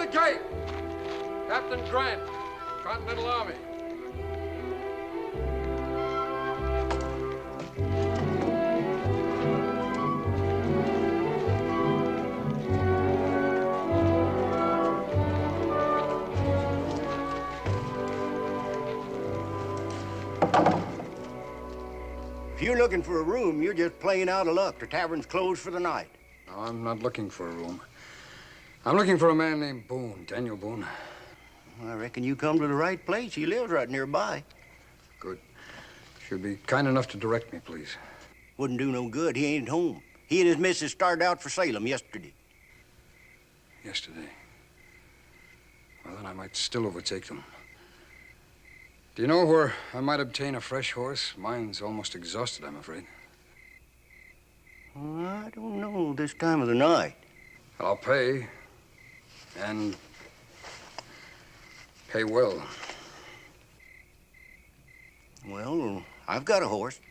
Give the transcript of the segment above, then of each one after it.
the gate! Captain Grant, Continental Army. If you're looking for a room, you're just playing out of luck. The tavern's closed for the night. No, I'm not looking for a room. I'm looking for a man named Boone, Daniel Boone. I reckon you come to the right place. He lives right nearby. Good. Should be kind enough to direct me, please. Wouldn't do no good. He ain't at home. He and his missus started out for Salem yesterday. Yesterday? Well, then I might still overtake them. Do you know where I might obtain a fresh horse? Mine's almost exhausted, I'm afraid. I don't know this time of the night. Well, I'll pay. And pay well. Well, I've got a horse.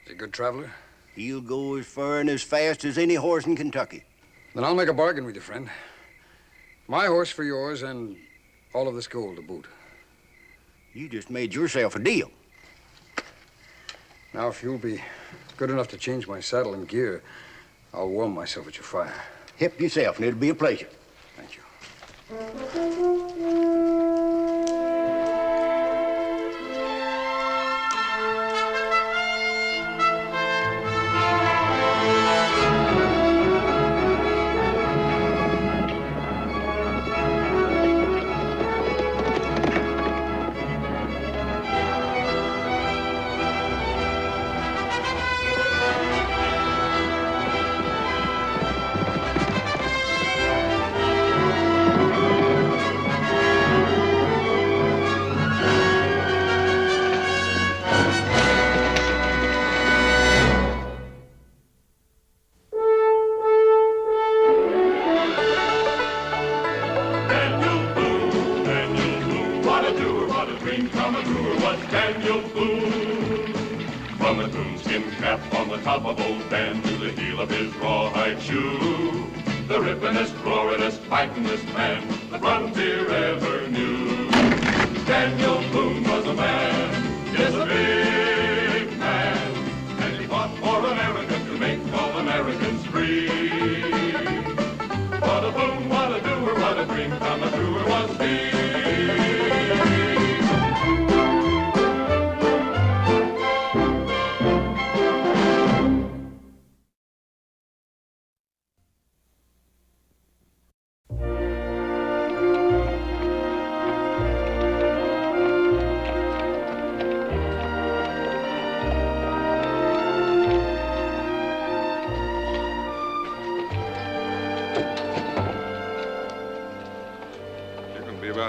Is he a good traveler? He'll go as far and as fast as any horse in Kentucky. Then I'll make a bargain with you, friend. My horse for yours and all of this gold to boot. You just made yourself a deal. Now, if you'll be good enough to change my saddle and gear, I'll warm myself at your fire. Help yourself, and it'll be a pleasure. Thank you.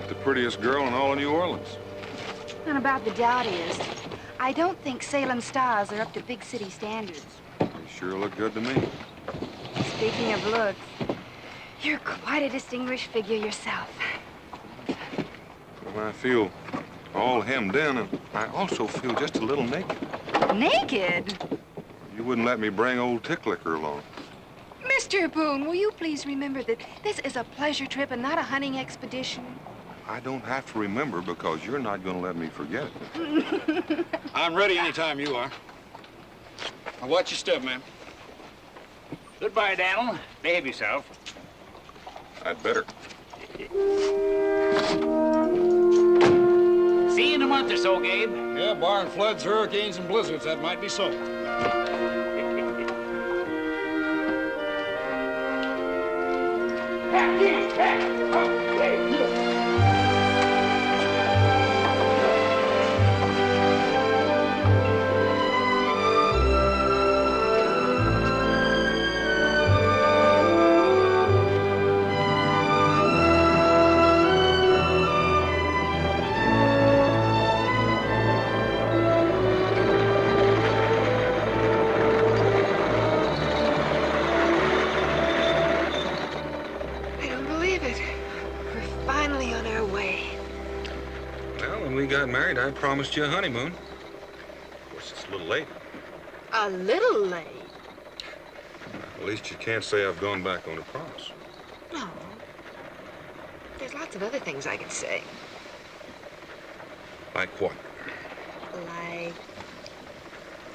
The prettiest girl in all of New Orleans. And about the Dowdies, I don't think Salem stars are up to big city standards. You sure look good to me. Speaking of looks, you're quite a distinguished figure yourself. Well, I feel all hemmed in, and I also feel just a little naked. Naked? You wouldn't let me bring old Ticklicker along. Mr. Boone, will you please remember that this is a pleasure trip and not a hunting expedition? I don't have to remember because you're not going to let me forget. I'm ready anytime you are. Now watch your step, man. Goodbye, Daniel. Behave yourself. I'd better. See you in a month or so, Gabe. Yeah, barring floods, hurricanes, and blizzards, that might be so. Married, I promised you a honeymoon. Of course, it's a little late. A little late? At least you can't say I've gone back on a promise. No. there's lots of other things I could say. Like what? Like,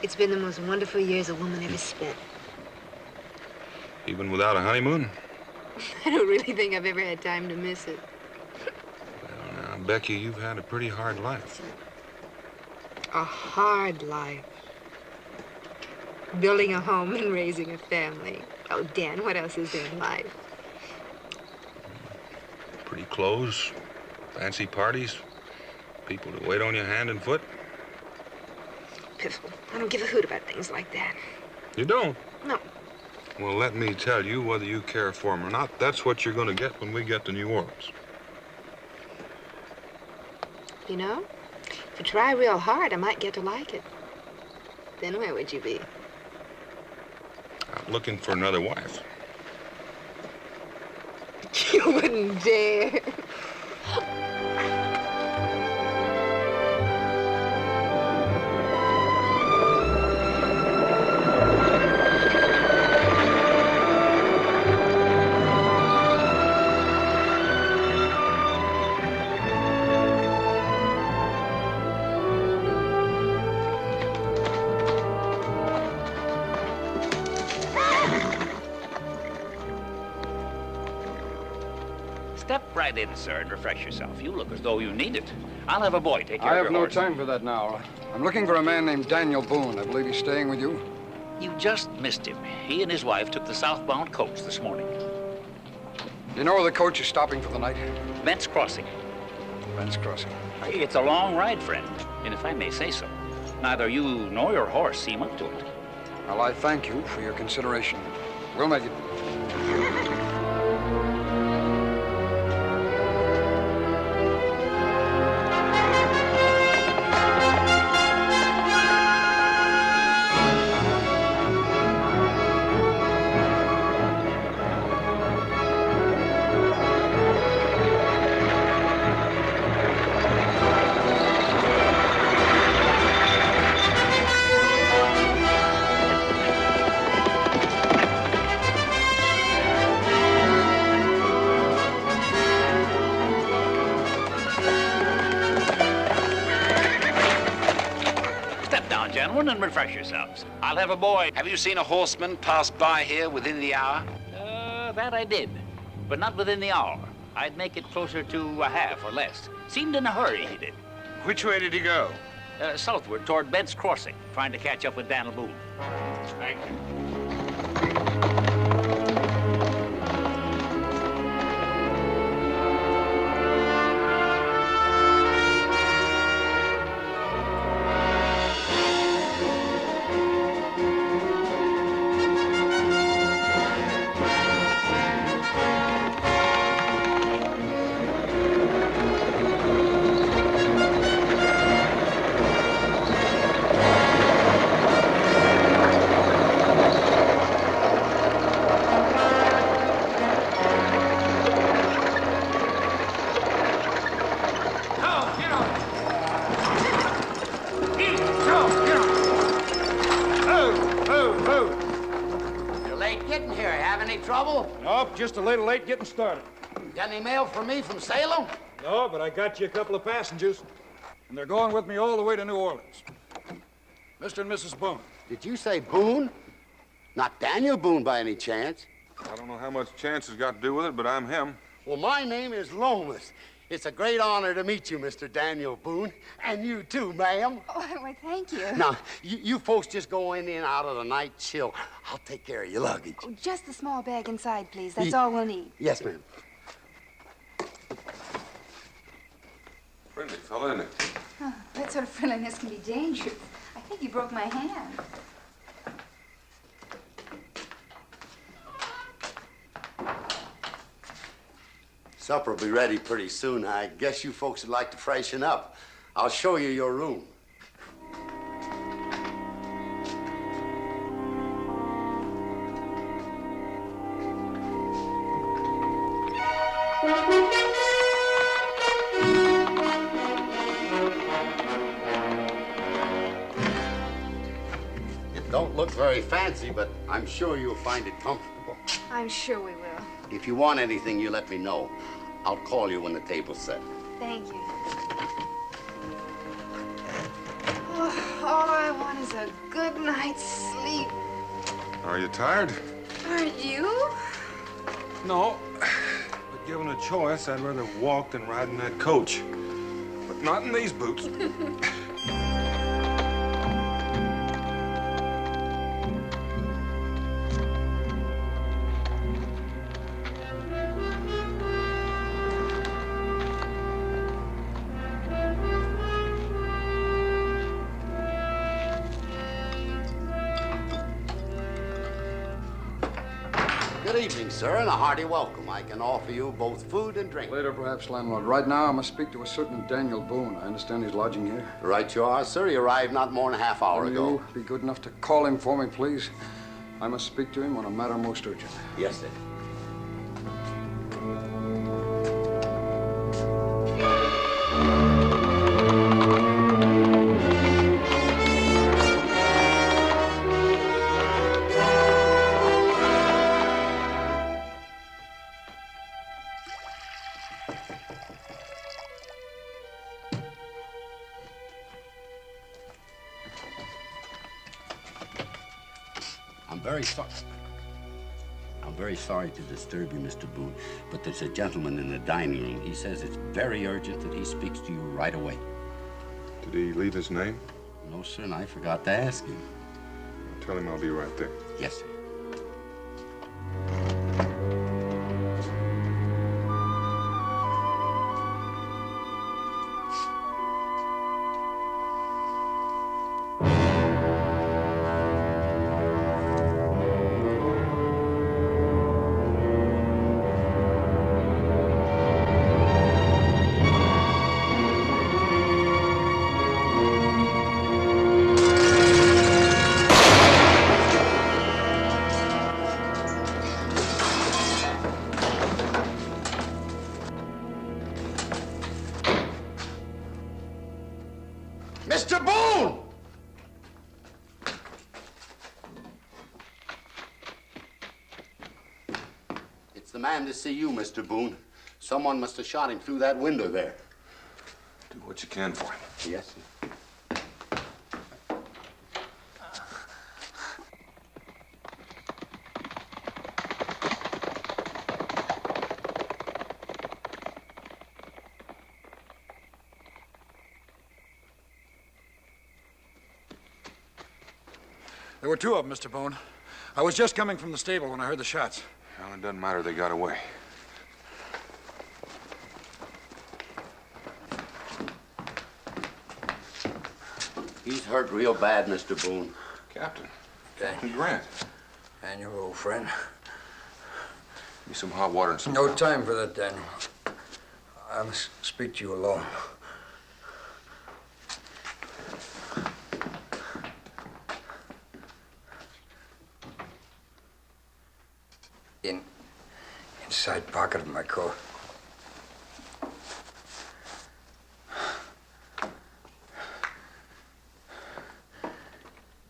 it's been the most wonderful years a woman ever spent. Even without a honeymoon? I don't really think I've ever had time to miss it. Well, now, Becky, you've had a pretty hard life. A hard life. Building a home and raising a family. Oh, Dan, what else is there in life? Pretty clothes, fancy parties, people to wait on you hand and foot. Piffle, I don't give a hoot about things like that. You don't? No. Well, let me tell you, whether you care for them or not, that's what you're going to get when we get to New Orleans. You know, if you try real hard, I might get to like it. Then where would you be? I'm looking for another wife. You wouldn't dare. Step right in, sir, and refresh yourself. You look as though you need it. I'll have a boy take care I of have your no horse. time for that now. I'm looking for a man named Daniel Boone. I believe he's staying with you. You just missed him. He and his wife took the southbound coach this morning. Do you know where the coach is stopping for the night? Bent's Crossing. Ben's Crossing. It's a long ride, friend, and if I may say so, neither you nor your horse seem up to it. Well, I thank you for your consideration. We'll make it. Step down, gentlemen, and refresh yourselves. I'll have a boy. Have you seen a horseman pass by here within the hour? That I did, but not within the hour. I'd make it closer to a half or less. Seemed in a hurry, he did. Which way did he go? Southward toward Bent's Crossing, trying to catch up with Daniel Boone. Thank you. You're late getting here. Have any trouble? Nope, just a little late getting started. Got any mail for me from Salem? No, but I got you a couple of passengers, and they're going with me all the way to New Orleans. Mr. and Mrs. Boone. Did you say Boone? Not Daniel Boone by any chance? I don't know how much chance has got to do with it, but I'm him. Well, my name is Lomas. It's a great honor to meet you, Mr. Daniel Boone. And you too, ma'am. Oh, well, thank you. Now, you folks just go in and out of the night chill. I'll take care of your luggage. Oh, just the small bag inside, please. That's all we'll need. Yes, ma'am. Friendly fella, isn't it? Oh, that sort of friendliness can be dangerous. I think you broke my hand. Supper will be ready pretty soon. I guess you folks would like to freshen up. I'll show you your room. It don't look very fancy, but I'm sure you'll find it comfortable. I'm sure we will. If you want anything, you let me know. I'll call you when the table's set. Thank you. Oh, all I want is a good night's sleep. Are you tired? Aren't you? No. But given a choice, I'd rather walk than ride in that coach. But not in these boots. Good evening, sir, and a hearty welcome. I can offer you both food and drink. Later, perhaps, landlord. Right now, I must speak to a certain Daniel Boone. I understand he's lodging here. Right you are, sir. He arrived not more than a half hour Will ago. you be good enough to call him for me, please? I must speak to him on a matter most urgent. Yes, sir. I'm very sorry to disturb you, Mr. Boone, but there's a gentleman in the dining room. He says it's very urgent that he speaks to you right away. Did he leave his name? No, sir, and I forgot to ask him. Tell him I'll be right there. Yes, sir. Mr. Boone! It's the man to see you, Mr. Boone. Someone must have shot him through that window there. Do what you can for him. Yes, sir. There were two of them, Mr. Boone. I was just coming from the stable when I heard the shots. Well, it doesn't matter. They got away. He's hurt real bad, Mr. Boone. Captain. Daniel. Grant. Daniel, old friend. Give me some hot water and some... No time for that, Daniel. I must speak to you alone. Inside pocket of my coat.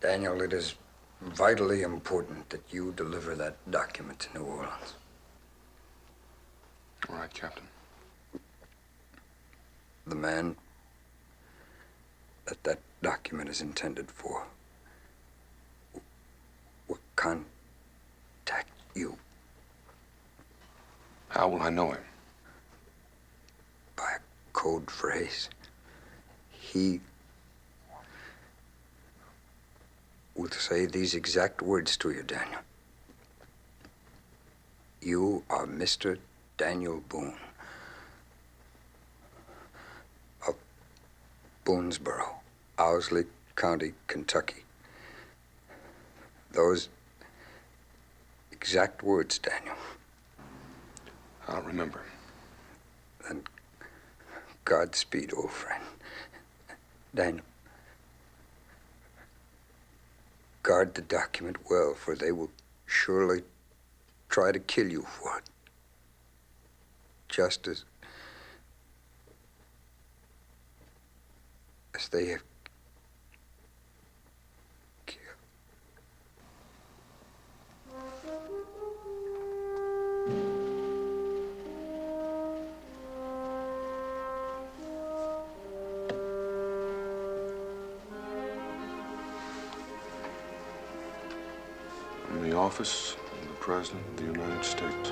Daniel, it is vitally important that you deliver that document to New Orleans. All right, Captain. The man that document is intended for will contact you. How will I know him? By a code phrase. He will say these exact words to you, Daniel. You are Mr. Daniel Boone of Boonesboro, Owsley County, Kentucky. Those exact words, Daniel. I'll remember. Then Godspeed, old friend. Daniel, guard the document well, for they will surely try to kill you for it. Just as they have killed. office of the President of the United States.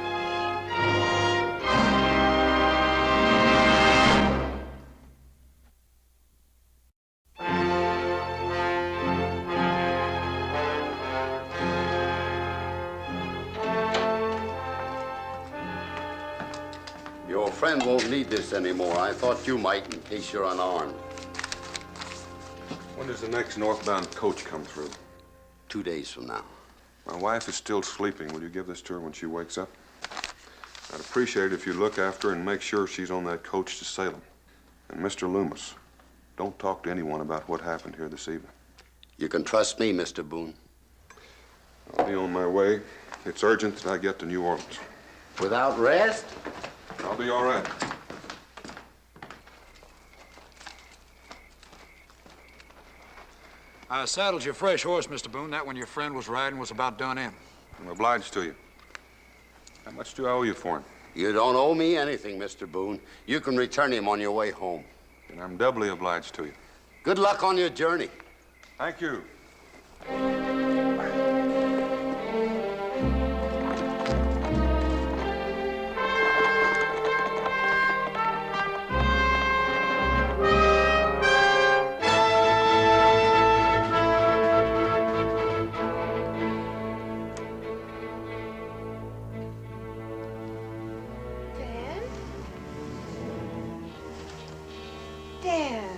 Your friend won't need this anymore. I thought you might in case you're unarmed. When does the next northbound coach come through? 2 days from now. My wife is still sleeping. Will you give this to her when she wakes up? I'd appreciate it if you look after her and make sure she's on that coach to Salem. And Mr. Loomis, don't talk to anyone about what happened here this evening. You can trust me, Mr. Boone. I'll be on my way. It's urgent that I get to New Orleans. Without rest? I'll be all right. I saddled your fresh horse, Mr. Boone. That one your friend was riding was about done in. I'm obliged to you. How much do I owe you for him? You don't owe me anything, Mr. Boone. You can return him on your way home. And I'm doubly obliged to you. Good luck on your journey. Thank you. Dan.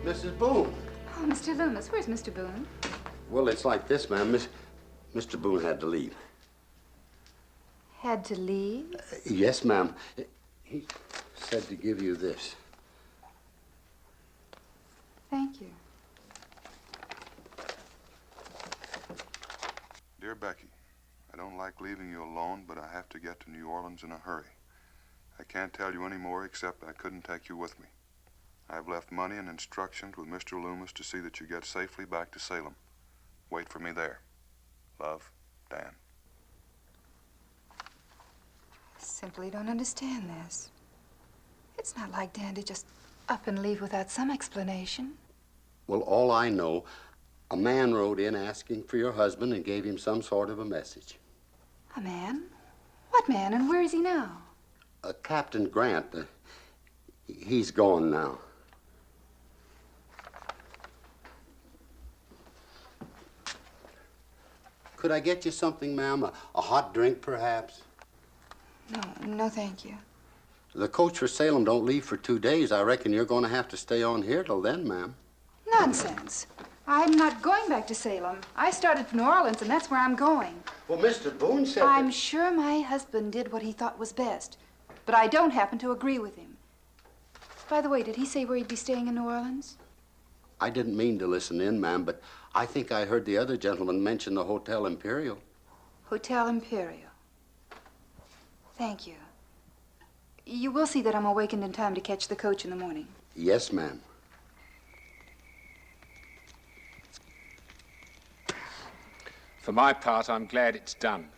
Mrs. Boone. Oh, Mr. Loomis, where's Mr. Boone? Well, it's like this, ma'am. Mr. Boone had to leave. Had to leave? Yes, ma'am. He said to give you this. Thank you. Dear Becky, I don't like leaving you alone, but I have to get to New Orleans in a hurry. I can't tell you any more except I couldn't take you with me. I've left money and instructions with Mr. Loomis to see that you get safely back to Salem. Wait for me there. Love, Dan. I simply don't understand this. It's not like Dan to just up and leave without some explanation. Well, all I know, a man rode in asking for your husband and gave him some sort of a message. A man? What man, and where is he now? Captain Grant. He's gone now. Could I get you something, ma'am? A hot drink, perhaps? No, thank you. The coach for Salem don't leave for 2 days. I reckon you're going to have to stay on here till then, ma'am. Nonsense. I'm not going back to Salem. I started for New Orleans, and that's where I'm going. Well, Mr. Boone said I'm sure my husband did what he thought was best, but I don't happen to agree with him. By the way, did he say where he'd be staying in New Orleans? I didn't mean to listen in, ma'am, but I think I heard the other gentleman mention the Hotel Imperial. Hotel Imperial. Thank you. You will see that I'm awakened in time to catch the coach in the morning. Yes, ma'am. For my part, I'm glad it's done.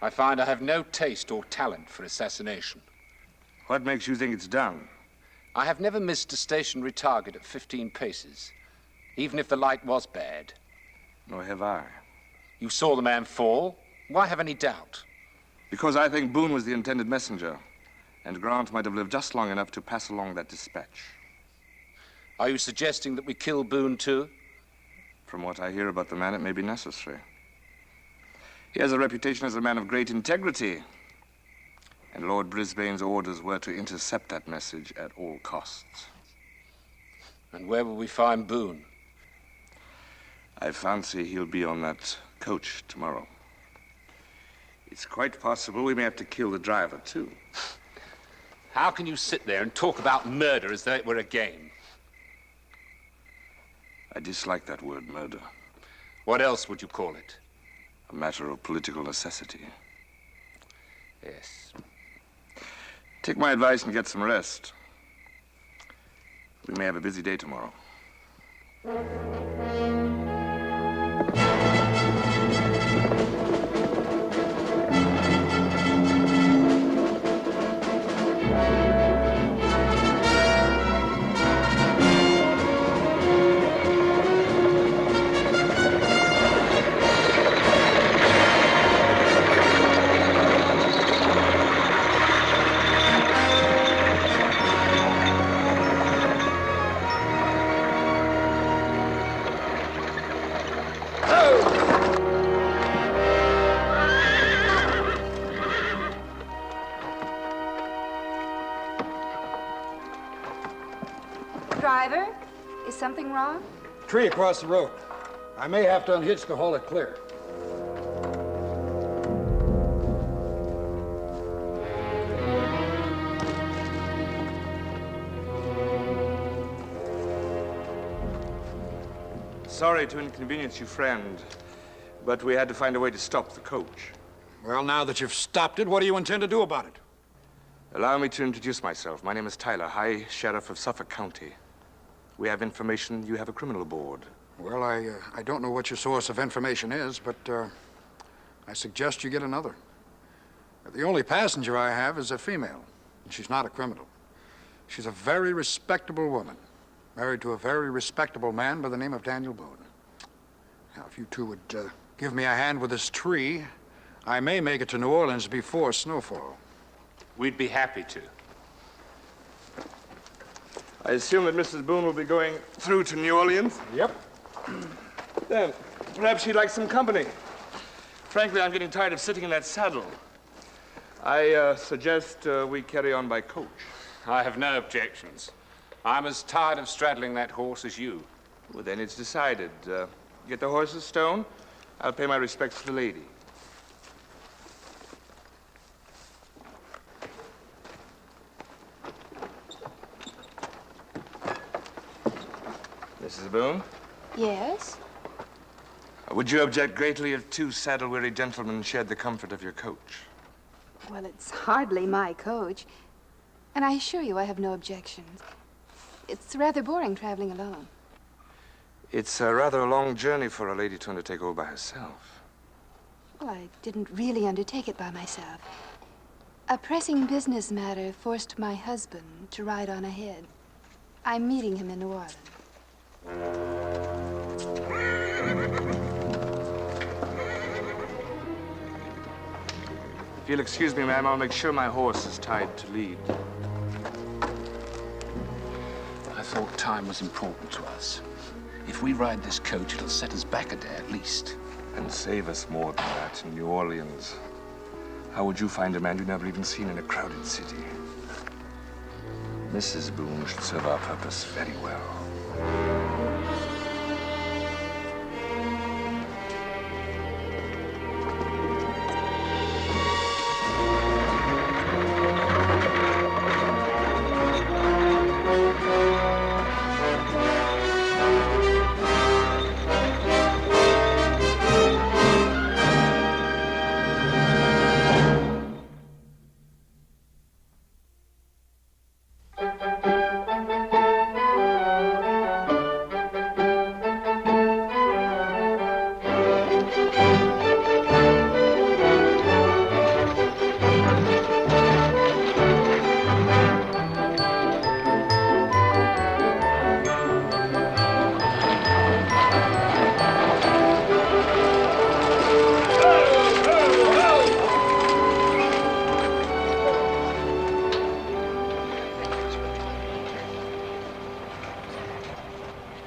I find I have no taste or talent for assassination. What makes you think it's done? I have never missed a stationary target at 15 paces, even if the light was bad. Nor have I. You saw the man fall. Why have any doubt? Because I think Boone was the intended messenger, and Grant might have lived just long enough to pass along that dispatch. Are you suggesting that we kill Boone, too? From what I hear about the man, it may be necessary. He has a reputation as a man of great integrity, and Lord Brisbane's orders were to intercept that message at all costs. And where will we find Boone? I fancy he'll be on that coach tomorrow. It's quite possible we may have to kill the driver, too. How can you sit there and talk about murder as though it were a game? I dislike that word, murder. What else would you call it? A matter of political necessity. Yes. Take my advice and get some rest. We may have a busy day tomorrow. Driver, is something wrong? Tree across the road. I may have to unhitch to haul it clear. Sorry to inconvenience you, friend, but we had to find a way to stop the coach. Well, now that you've stopped it, what do you intend to do about it? Allow me to introduce myself. My name is Tyler, High Sheriff of Suffolk County. We have information you have a criminal aboard. Well, I don't know what your source of information is, but I suggest you get another. The only passenger I have is a female, and she's not a criminal. She's a very respectable woman, married to a very respectable man by the name of Daniel Boone. Now, if you two would give me a hand with this tree, I may make it to New Orleans before snowfall. We'd be happy to. I assume that Mrs. Boone will be going through to New Orleans? Yep. Then, perhaps she'd like some company. Frankly, I'm getting tired of sitting in that saddle. I suggest we carry on by coach. I have no objections. I'm as tired of straddling that horse as you. Well, then it's decided. Get the horse's stone. I'll pay my respects to the lady. Mrs. Boone? Yes? Would you object greatly if two saddle-weary gentlemen shared the comfort of your coach? Well, it's hardly my coach. And I assure you I have no objections. It's rather boring traveling alone. It's rather a long journey for a lady to undertake all by herself. Well, I didn't really undertake it by myself. A pressing business matter forced my husband to ride on ahead. I'm meeting him in New Orleans. If you'll excuse me, ma'am, I'll make sure my horse is tied to lead. I thought time was important to us. If we ride this coach, it'll set us back a day at least. And save us more than that in New Orleans. How would you find a man you've never even seen in a crowded city? Mrs. Boone should serve our purpose very well.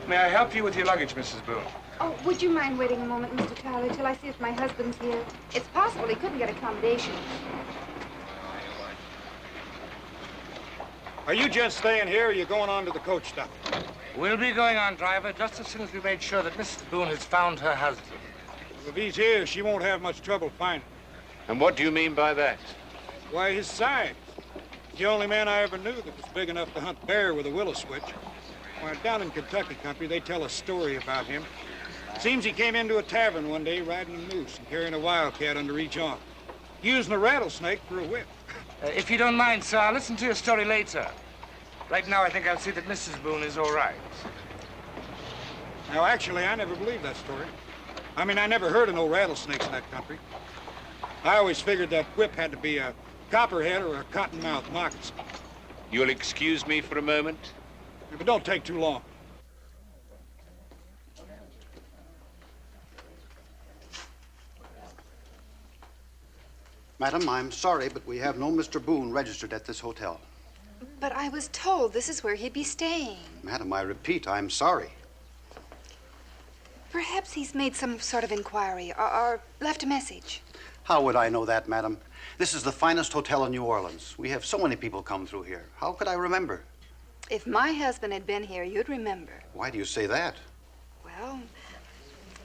May I help you with your luggage, Mrs. Boone? Oh, would you mind waiting a moment, Mr. Tyler, till I see if my husband's here? It's possible he couldn't get accommodation. Are you just staying here, or are you going on to the coach stop? We'll be going on, driver, just as soon as we made sure that Mrs. Boone has found her husband. If he's here, she won't have much trouble finding him. And what do you mean by that? Why, his size. He's the only man I ever knew that was big enough to hunt bear with a willow switch. Why, down in Kentucky country, they tell a story about him. Seems he came into a tavern one day riding a moose and carrying a wildcat under each arm, using a rattlesnake for a whip. If you don't mind, sir, I'll listen to your story later. Right now, I think I'll see that Mrs. Boone is all right. Now, actually, I never believed that story. I mean, I never heard of no rattlesnakes in that country. I always figured that whip had to be a copperhead or a cottonmouth moccasin. You'll excuse me for a moment? But don't take too long. Madam, I'm sorry, but we have no Mr. Boone registered at this hotel. But I was told this is where he'd be staying. Madam, I repeat, I'm sorry. Perhaps he's made some sort of inquiry or left a message. How would I know that, madam? This is the finest hotel in New Orleans. We have so many people come through here. How could I remember? If my husband had been here, you'd remember. Why do you say that? Well,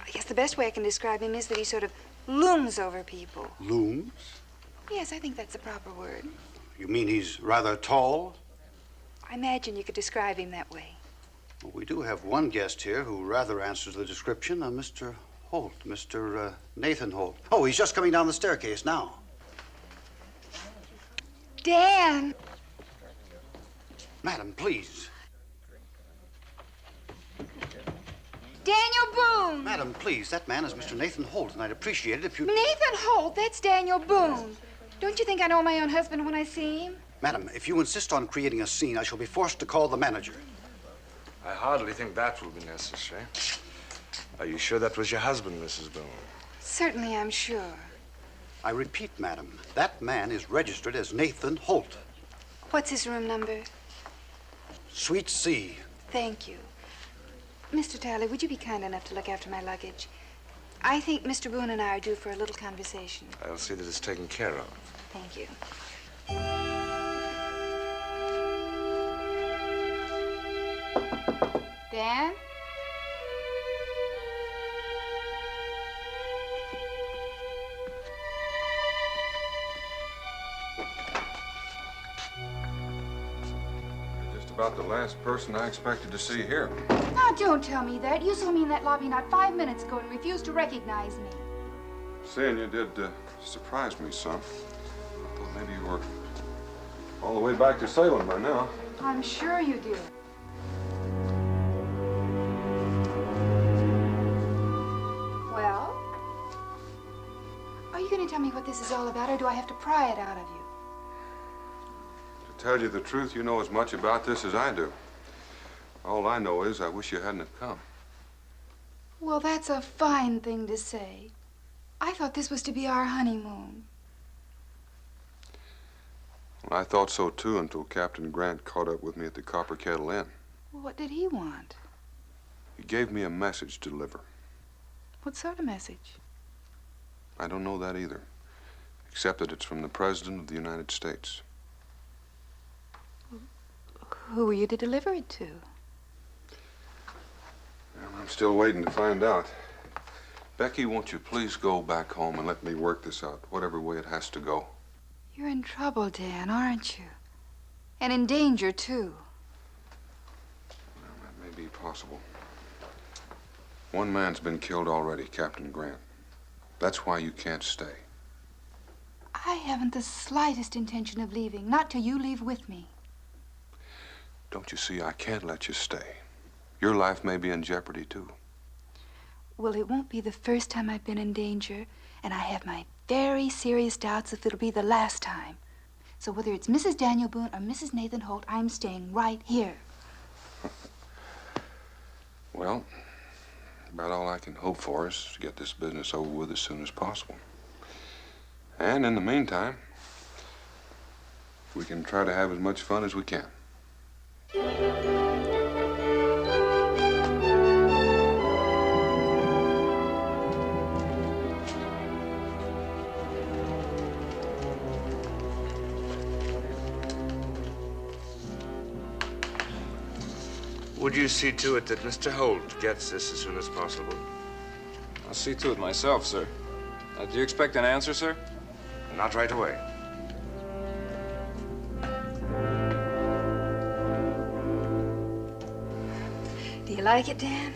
I guess the best way I can describe him is that he sort of looms over people. Looms? Yes, I think that's the proper word. You mean he's rather tall? I imagine you could describe him that way. Well, we do have one guest here who rather answers the description, Mr. Holt, Mr. Nathan Holt. Oh, he's just coming down the staircase now. Dan! Madam, please. Daniel Boone! Madam, please. That man is Mr. Nathan Holt, and I'd appreciate it if you... Nathan Holt? That's Daniel Boone. Don't you think I know my own husband when I see him? Madam, if you insist on creating a scene, I shall be forced to call the manager. I hardly think that will be necessary. Are you sure that was your husband, Mrs. Boone? Certainly, I'm sure. I repeat, madam, that man is registered as Nathan Holt. What's his room number? Suite C. Thank you. Mr. Tyler, would you be kind enough to look after my luggage? I think Mr. Boone and I are due for a little conversation. I'll see that it's taken care of. Thank you. Dan? Just about the last person I expected to see here. Now, don't tell me that. You saw me in that lobby not 5 minutes ago and refused to recognize me. Seeing you did surprise me some. I thought maybe you were all the way back to Salem by now. I'm sure you did. Well? Are you going to tell me what this is all about, or do I have to pry it out of you? To tell you the truth, you know as much about this as I do. All I know is I wish you hadn't have come. Well, that's a fine thing to say. I thought this was to be our honeymoon. Well, I thought so too until Captain Grant caught up with me at the Copper Kettle Inn. What did he want? He gave me a message to deliver. What sort of message? I don't know that either, except that it's from the President of the United States. Who were you to deliver it to? Well, I'm still waiting to find out. Becky, won't you please go back home and let me work this out, whatever way it has to go? You're in trouble, Dan, aren't you? And in danger, too. Well, that may be possible. One man's been killed already, Captain Grant. That's why you can't stay. I haven't the slightest intention of leaving, not till you leave with me. Don't you see, I can't let you stay. Your life may be in jeopardy, too. Well, it won't be the first time I've been in danger, and I have my very serious doubts if it'll be the last time. So whether it's Mrs. Daniel Boone or Mrs. Nathan Holt, I'm staying right here. Well, about all I can hope for is to get this business over with as soon as possible. And in the meantime, we can try to have as much fun as we can. Would you see to it that Mr. Holt gets this as soon as possible? I'll see to it myself, sir. Do you expect an answer, sir? Not right away. Do you like it, Dan?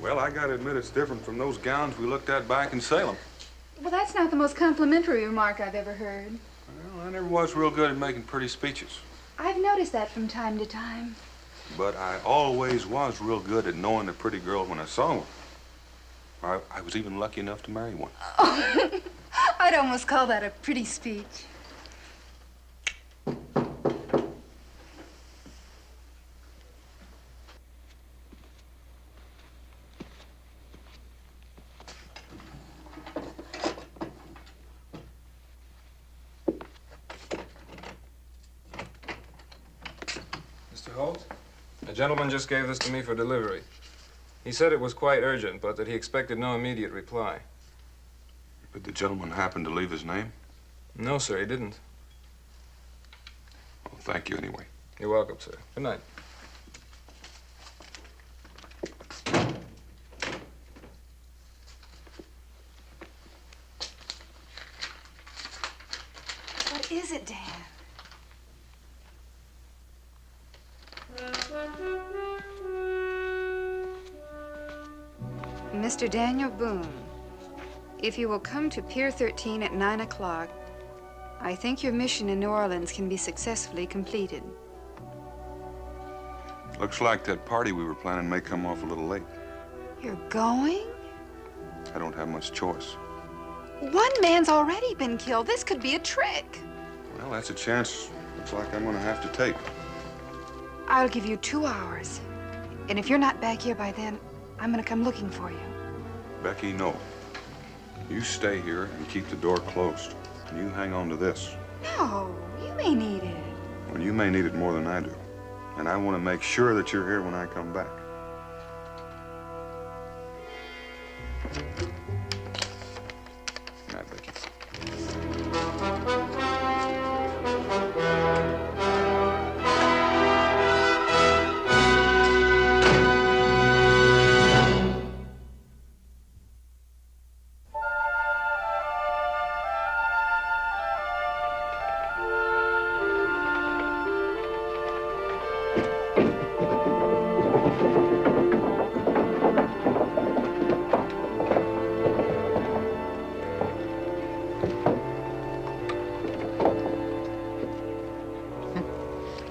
Well, I gotta admit it's different from those gowns we looked at back in Salem. Well, that's not the most complimentary remark I've ever heard. Well, I never was real good at making pretty speeches. I've noticed that from time to time. But I always was real good at knowing a pretty girl when I saw one. I was even lucky enough to marry one. Oh, I'd almost call that a pretty speech. Mr. Holt? A gentleman just gave this to me for delivery. He said it was quite urgent, but that he expected no immediate reply. Did the gentleman happen to leave his name? No, sir, he didn't. Well, thank you anyway. You're welcome, sir. Good night. Mr. Daniel Boone, if you will come to Pier 13 at 9 o'clock, I think your mission in New Orleans can be successfully completed. Looks like that party we were planning may come off a little late. You're going? I don't have much choice. One man's already been killed. This could be a trick. Well, that's a chance looks like I'm gonna have to take. I'll give you 2 hours. And if you're not back here by then, I'm gonna come looking for you. Becky, no. You stay here and keep the door closed. And you hang on to this. No, you may need it. Well, you may need it more than I do. And I want to make sure that you're here when I come back. Good night, Becky.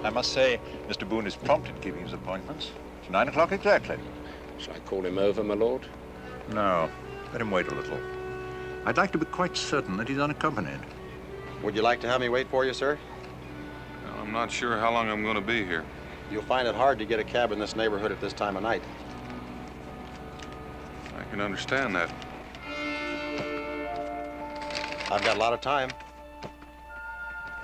I must say, Mr. Boone is prompt in keeping his appointments. It's 9 o'clock exactly. Shall I call him over, my lord? No, let him wait a little. I'd like to be quite certain that he's unaccompanied. Would you like to have me wait for you, sir? Well, I'm not sure how long I'm going to be here. You'll find it hard to get a cab in this neighborhood at this time of night. I can understand that. I've got a lot of time.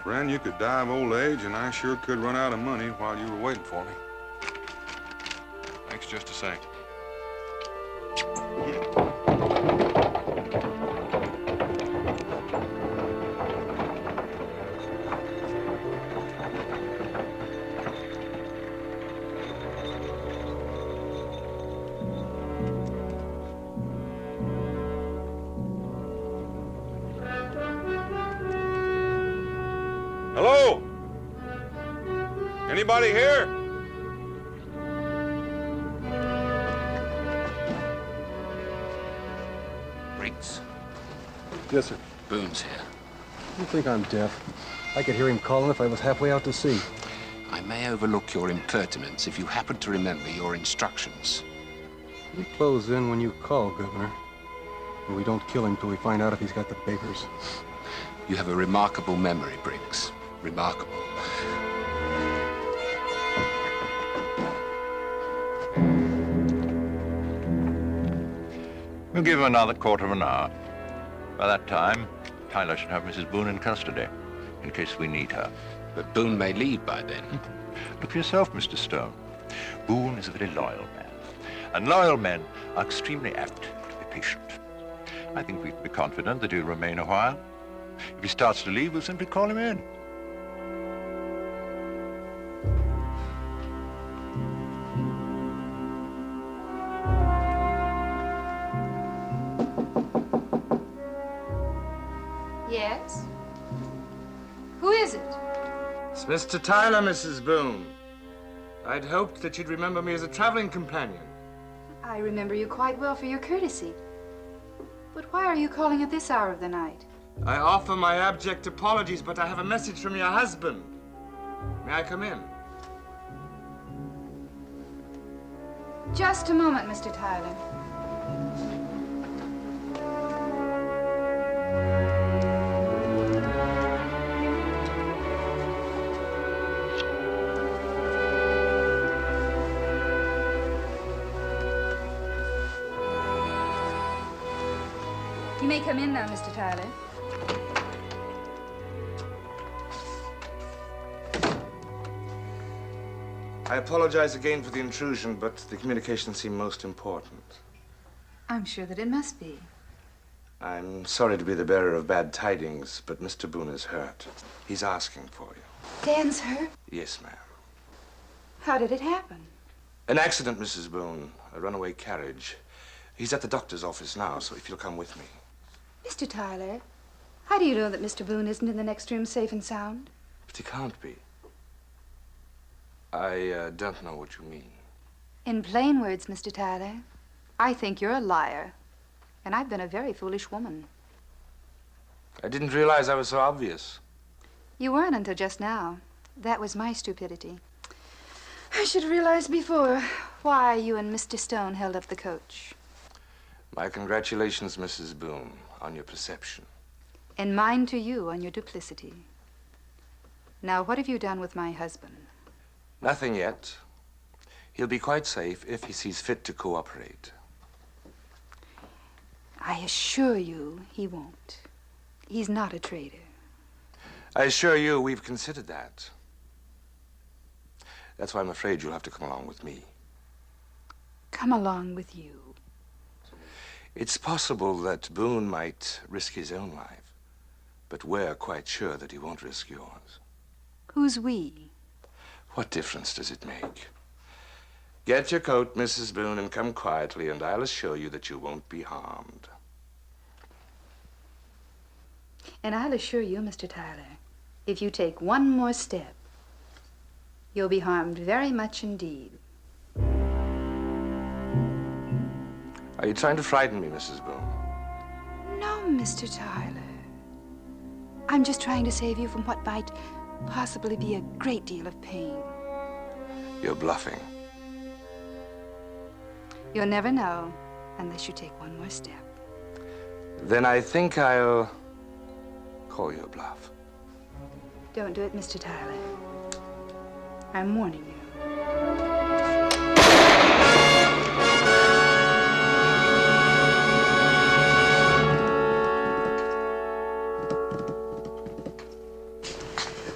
Friend, you could die of old age, and I sure could run out of money while you were waiting for me. Thanks just the same. Hello? Anybody here? Briggs, Yes, sir. Boone's here. You think I'm deaf? I could hear him calling if I was halfway out to sea. I may overlook your impertinence if you happen to remember your instructions. We close in when you call, Governor. And we don't kill him till we find out if he's got the bakers. You have a remarkable memory, Briggs. Remarkable. We'll give him another quarter of an hour. By that time, Tyler should have Mrs. Boone in custody, in case we need her. But Boone may leave by then. Look for yourself, Mr. Stone. Boone is a very loyal man, and loyal men are extremely apt to be patient. I think we can be confident that he'll remain a while. If he starts to leave, we'll simply call him in. Yes? Who is it? It's Mr. Tyler, Mrs. Boone. I'd hoped that you'd remember me as a traveling companion. I remember you quite well for your courtesy. But why are you calling at this hour of the night? I offer my abject apologies, but I have a message from your husband. May I come in? Just a moment, Mr. Tyler. You may come in now, Mr. Tyler. I apologize again for the intrusion, but the communication seemed most important. I'm sure that it must be. I'm sorry to be the bearer of bad tidings, but Mr. Boone is hurt. He's asking for you. Dan's hurt? Yes, ma'am. How did it happen? An accident, Mrs. Boone. A runaway carriage. He's at the doctor's office now, so if you'll come with me. Mr. Tyler, how do you know that Mr. Boone isn't in the next room safe and sound? But he can't be. I don't know what you mean. In plain words, Mr. Tyler, I think you're a liar. And I've been a very foolish woman. I didn't realize I was so obvious. You weren't until just now. That was my stupidity. I should have realized before why you and Mr. Stone held up the coach. My congratulations, Mrs. Boone, on your perception. And mine to you on your duplicity. Now, what have you done with my husband? Nothing yet. He'll be quite safe if he sees fit to cooperate. I assure you he won't. He's not a traitor. I assure you we've considered that. That's why I'm afraid you'll have to come along with me. Come along with you. It's possible that Boone might risk his own life, but we're quite sure that he won't risk yours. Who's we? What difference does it make? Get your coat, Mrs. Boone, and come quietly, and I'll assure you that you won't be harmed. And I'll assure you, Mr. Tyler, if you take one more step, you'll be harmed very much indeed. Are you trying to frighten me, Mrs. Boone? No, Mr. Tyler. I'm just trying to save you from what might possibly be a great deal of pain. You're bluffing. You'll never know unless you take one more step. Then I think I'll call your bluff. Don't do it, Mr. Tyler. I'm warning you.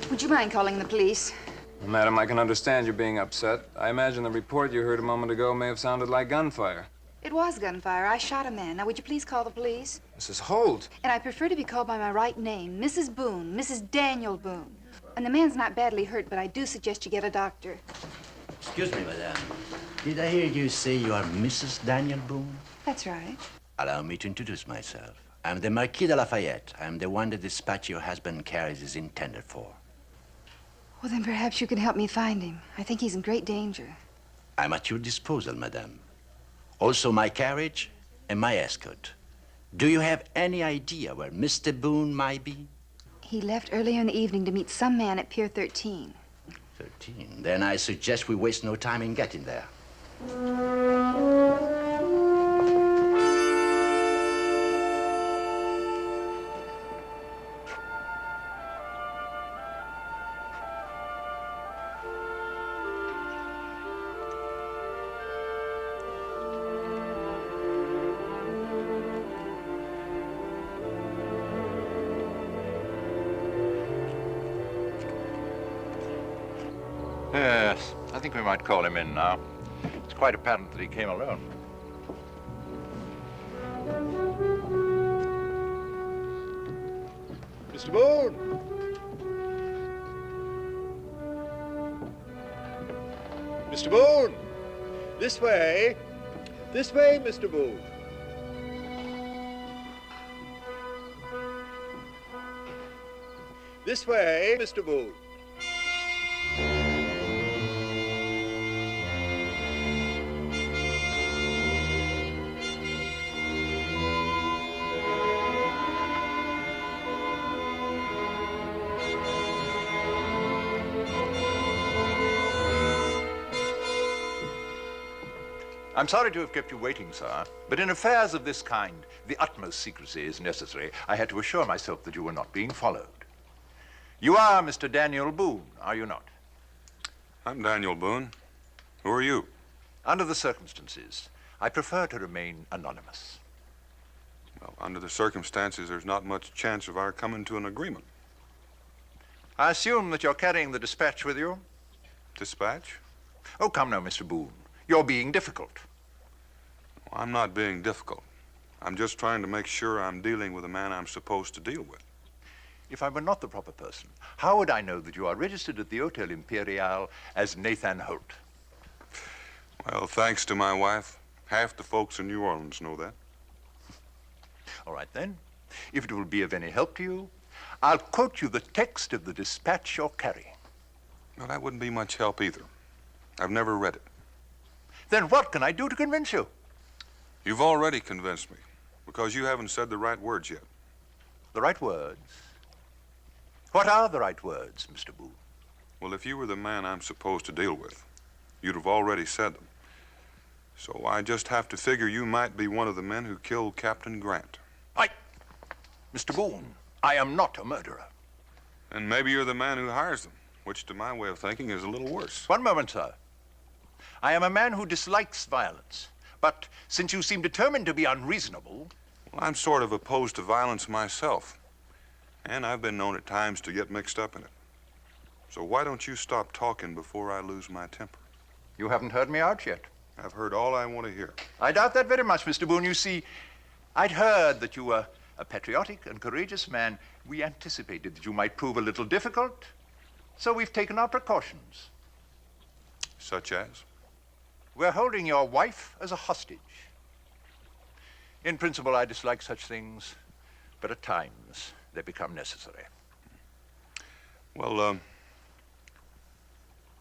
Would you mind calling the police? Well, madam, I can understand you being upset. I imagine the report you heard a moment ago may have sounded like gunfire. It was gunfire. I shot a man. Now, would you please call the police? Mrs. Holt. And I prefer to be called by my right name, Mrs. Boone, Mrs. Daniel Boone. And the man's not badly hurt, but I do suggest you get a doctor. Excuse me, madame. Did I hear you say you are Mrs. Daniel Boone? That's right. Allow me to introduce myself. I'm the Marquis de Lafayette. I'm the one the dispatch your husband carries is intended for. Well, then perhaps you can help me find him. I think he's in great danger. I'm at your disposal, madame. Also my carriage and my escort. Do you have any idea where Mr. Boone might be? He left earlier in the evening to meet some man at Pier 13. 13. Then I suggest we waste no time in getting there. Yes, I think we might call him in now. It's quite apparent that he came alone. Mr. Boone! Mr. Boone! This way! This way, Mr. Boone! This way, Mr. Boone! I'm sorry to have kept you waiting, sir, but in affairs of this kind, the utmost secrecy is necessary. I had to assure myself that you were not being followed. You are Mr. Daniel Boone, are you not? I'm Daniel Boone. Who are you? Under the circumstances, I prefer to remain anonymous. Well, under the circumstances, there's not much chance of our coming to an agreement. I assume that you're carrying the dispatch with you? Dispatch? Oh, come now, Mr. Boone. You're being difficult. Well, I'm not being difficult. I'm just trying to make sure I'm dealing with a man I'm supposed to deal with. If I were not the proper person, how would I know that you are registered at the Hotel Imperial as Nathan Holt? Well, thanks to my wife, half the folks in New Orleans know that. All right, then. If it will be of any help to you, I'll quote you the text of the dispatch you're carrying. Well, that wouldn't be much help either. I've never read it. Then what can I do to convince you? You've already convinced me, because you haven't said the right words yet. The right words? What are the right words, Mr. Boone? Well, if you were the man I'm supposed to deal with, you'd have already said them. So I just have to figure you might be one of the men who killed Captain Grant. Mr. Boone, I am not a murderer. And maybe you're the man who hires them, which to my way of thinking is a little worse. One moment, sir. I am a man who dislikes violence. But since you seem determined to be unreasonable... Well, I'm sort of opposed to violence myself. And I've been known at times to get mixed up in it. So why don't you stop talking before I lose my temper? You haven't heard me out yet. I've heard all I want to hear. I doubt that very much, Mr. Boone. You see, I'd heard that you were a patriotic and courageous man. We anticipated that you might prove a little difficult, so we've taken our precautions. Such as? We're holding your wife as a hostage. In principle, I dislike such things, but at times they become necessary. Well,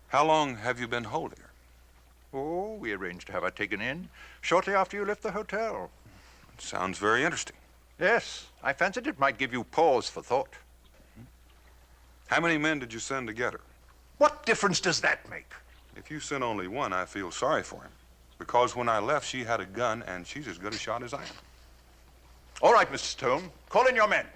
how long have you been holding her? Oh, we arranged to have her taken in shortly after you left the hotel. It sounds very interesting. Yes, I fancied it might give you pause for thought. How many men did you send to get her? What difference does that make? If you sent only one, I feel sorry for him. Because when I left, she had a gun, and she's as good a shot as I am. All right, Mr. Stone. Call in your men.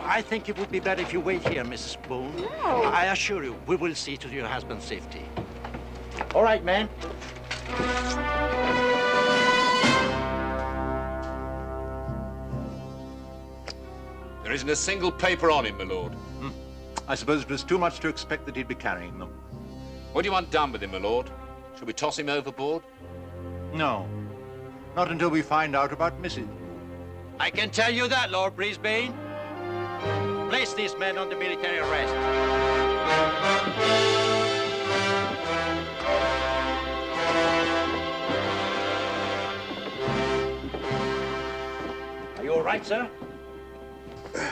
I think it would be better if you wait here, Mrs. Boone. No. I assure you, we will see to your husband's safety. All right, man. There isn't a single paper on him, my lord. I suppose it was too much to expect that he'd be carrying them. What do you want done with him, my lord? Shall we toss him overboard? No. Not until we find out about Mrs. I can tell you that, Lord Brisbane. Place these men under military arrest. Are you all right, sir? Well,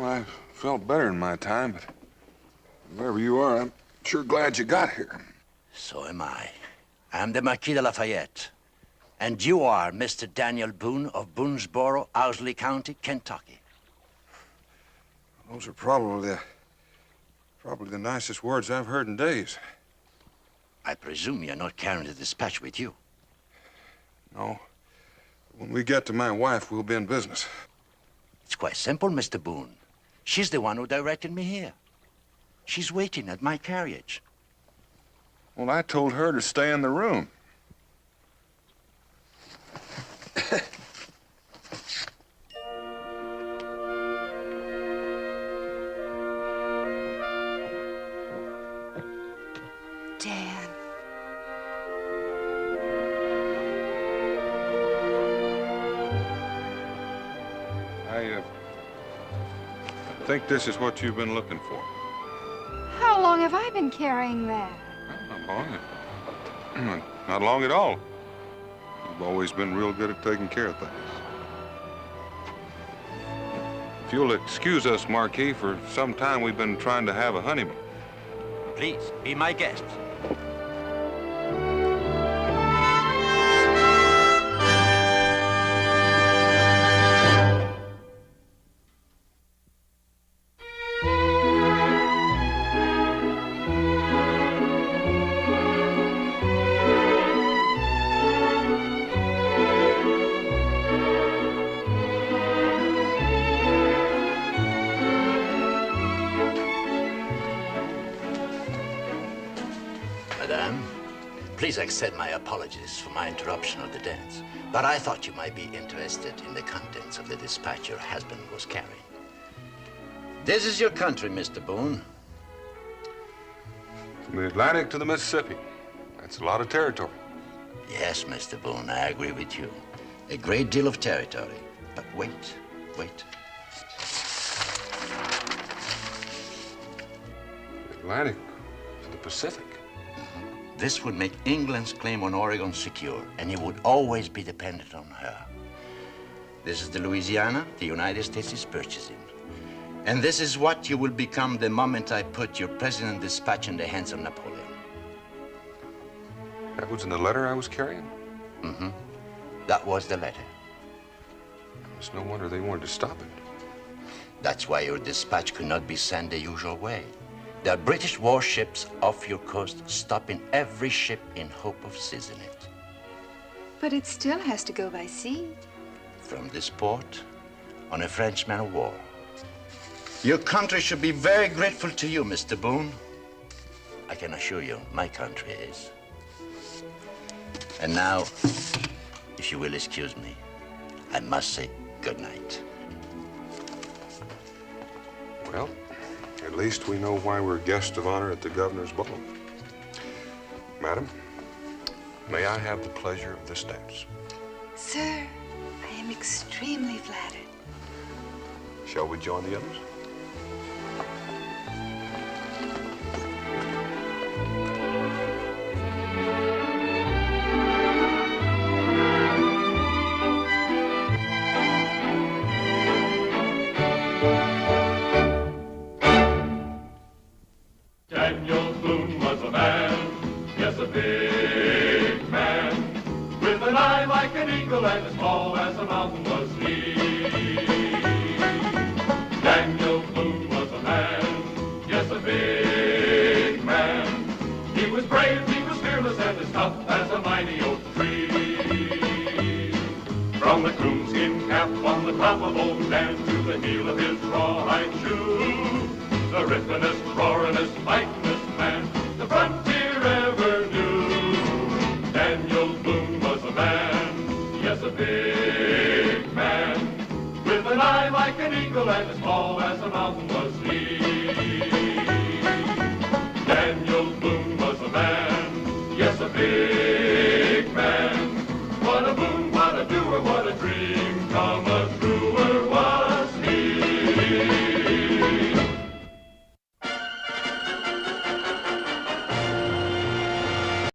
I felt better in my time, but wherever you are, I'm sure glad you got here. So am I. I'm the Marquis de Lafayette. And you are Mr. Daniel Boone of Boonesboro, Owsley County, Kentucky. Those are probably the nicest words I've heard in days. I presume you're not carrying the dispatch with you. No. When we get to my wife, we'll be in business. It's quite simple, Mr. Boone. She's the one who directed me here. She's waiting at my carriage. Well, I told her to stay in the room. Dan. think this is what you've been looking for. How long have I been carrying that? Not long. Not long at all. You've always been real good at taking care of things. If you'll excuse us, Marquis, for some time we've been trying to have a honeymoon. Please, be my guest. Madame, please accept my apologies for my interruption of the dance, but I thought you might be interested in the contents of the dispatch your husband was carrying. This is your country, Mr. Boone. From the Atlantic to the Mississippi. That's a lot of territory. Yes, Mr. Boone, I agree with you. A great deal of territory. But wait. The Atlantic to the Pacific. This would make England's claim on Oregon secure, and you would always be dependent on her. This is the Louisiana the United States is purchasing. And this is what you will become the moment I put your president dispatch in the hands of Napoleon. That was in the letter I was carrying? Mm-hmm. That was the letter. It's no wonder they wanted to stop it. That's why your dispatch could not be sent the usual way. There are British warships off your coast, stopping every ship in hope of seizing it. But it still has to go by sea. From this port, on a French man of war. Your country should be very grateful to you, Mr. Boone. I can assure you, my country is. And now, if you will excuse me, I must say good night. Well, at least we know why we're guests of honor at the governor's ball. Madam, may I have the pleasure of this dance? Sir, I am extremely flattered. Shall we join the others? Daniel Boone was a man, yes, a big man, with an eye like an eagle and as tall as a mountain was he. Daniel Boone was a man, yes, a big man. He was brave, he was fearless, and as tough as a mighty oak tree. From the coonskin cap on the top of old Dan to the heel of his rawhide shoe, the ripplingest, roaringest, fightingest man the frontier ever knew. Daniel Boone was a man, yes, a big man, with an eye like an eagle and as tall as a mountain was he. Daniel Boone was a man, yes, a big